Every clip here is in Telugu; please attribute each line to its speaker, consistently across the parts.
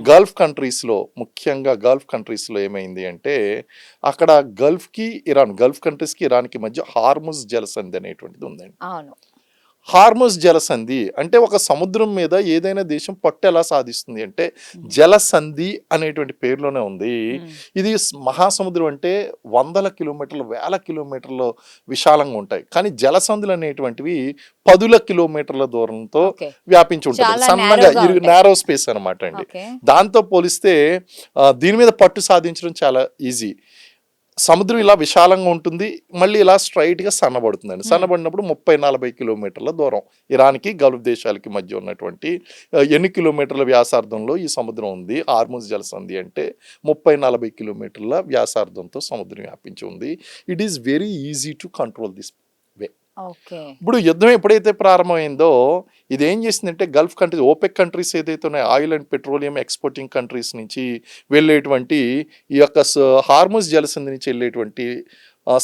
Speaker 1: గల్ఫ్ కంట్రీస్లో, ముఖ్యంగా గల్ఫ్ కంట్రీస్లో ఏమైంది అంటే అక్కడ గల్ఫ్ కంట్రీస్కి ఇరాన్కి మధ్య హార్ముజ్ జలసంధి అనేటువంటిది ఉందండి.
Speaker 2: అవును.
Speaker 1: హార్ముజ్ జలసంధి అంటే ఒక సముద్రం మీద ఏదైనా దేశం పట్టు ఎలా సాధిస్తుంది అంటే జలసంధి అనేటువంటి పేరులోనే ఉంది. ఇది మహాసముద్రం అంటే వందల కిలోమీటర్లు, వేల కిలోమీటర్లు విశాలంగా ఉంటాయి. కానీ జలసంధులు అనేటువంటివి 10 కిలోమీటర్ల దూరంతో వ్యాపించి ఉంటుంది. సన్నగా నేరో స్పేస్ అనమాట అండి. దాంతో పోలిస్తే దీని మీద పట్టు సాధించడం చాలా ఈజీ. సముద్రం ఇలా విశాలంగా ఉంటుంది, మళ్ళీ ఇలా స్ట్రైట్గా సన్నబడుతుందండి. సన్నబడినప్పుడు 30-40 కిలోమీటర్ల దూరం ఇరాన్కి గల్ఫ్ దేశాలకి మధ్య ఉన్నటువంటి ఎన్ని కిలోమీటర్ల వ్యాసార్థంలో ఈ సముద్రం ఉంది. హార్ముజ్ జలసంధి అంటే 30-40 కిలోమీటర్ల వ్యాసార్థంతో సముద్రం వ్యాపించి ఉంది. It is very easy to control this way. ఇప్పుడు యుద్ధం ఎప్పుడైతే ప్రారంభమైందో ఇది ఏం చేసిందంటే గల్ఫ్ కంట్రీస్, ఓపెక్ కంట్రీస్ ఏదైతే ఉన్నాయో oil and petroleum exporting countries నుంచి వెళ్ళేటువంటి ఈ యొక్క హార్ముజ్ జలసంధి నుంచి వెళ్ళేటువంటి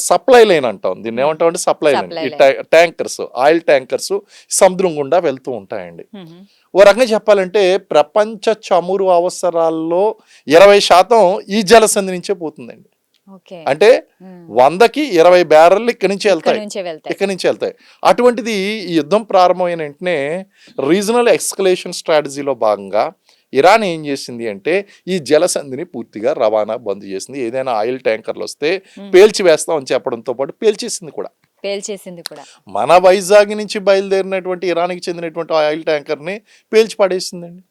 Speaker 1: సప్లై లైన్ అంటాం. దీన్ని ఏమంటామంటే సప్లై లైన్. ఈ ట్యాంకర్స్, ఆయిల్ ట్యాంకర్స్ సముద్రం గుండా వెళ్తూ ఉంటాయండి. ఓ రకంగా చెప్పాలంటే ప్రపంచ చమురు అవసరాల్లో 20% ఈ జలసంధి నుంచే పోతుందండి. అంటే 100కి 20 బ్యారెళ్ళు ఇక్కడి నుంచి వెళ్తాయి. అటువంటిది ఈ యుద్ధం ప్రారంభమైన వెంటనే రీజనల్ ఎస్కలేషన్ స్ట్రాటజీలో భాగంగా ఇరాన్ ఏం చేసింది అంటే ఈ జలసంధిని పూర్తిగా రవాణా బంద్ చేసింది. ఏదైనా ఆయిల్ ట్యాంకర్లు వస్తే పేల్చి వేస్తామని చెప్పడంతో పాటు పేల్చేసింది కూడా. మన వైజాగ్ నుంచి బయలుదేరినటువంటి ఇరాన్కి చెందినటువంటి ఆయిల్ ట్యాంకర్ని పేల్చి పడేసిందండి.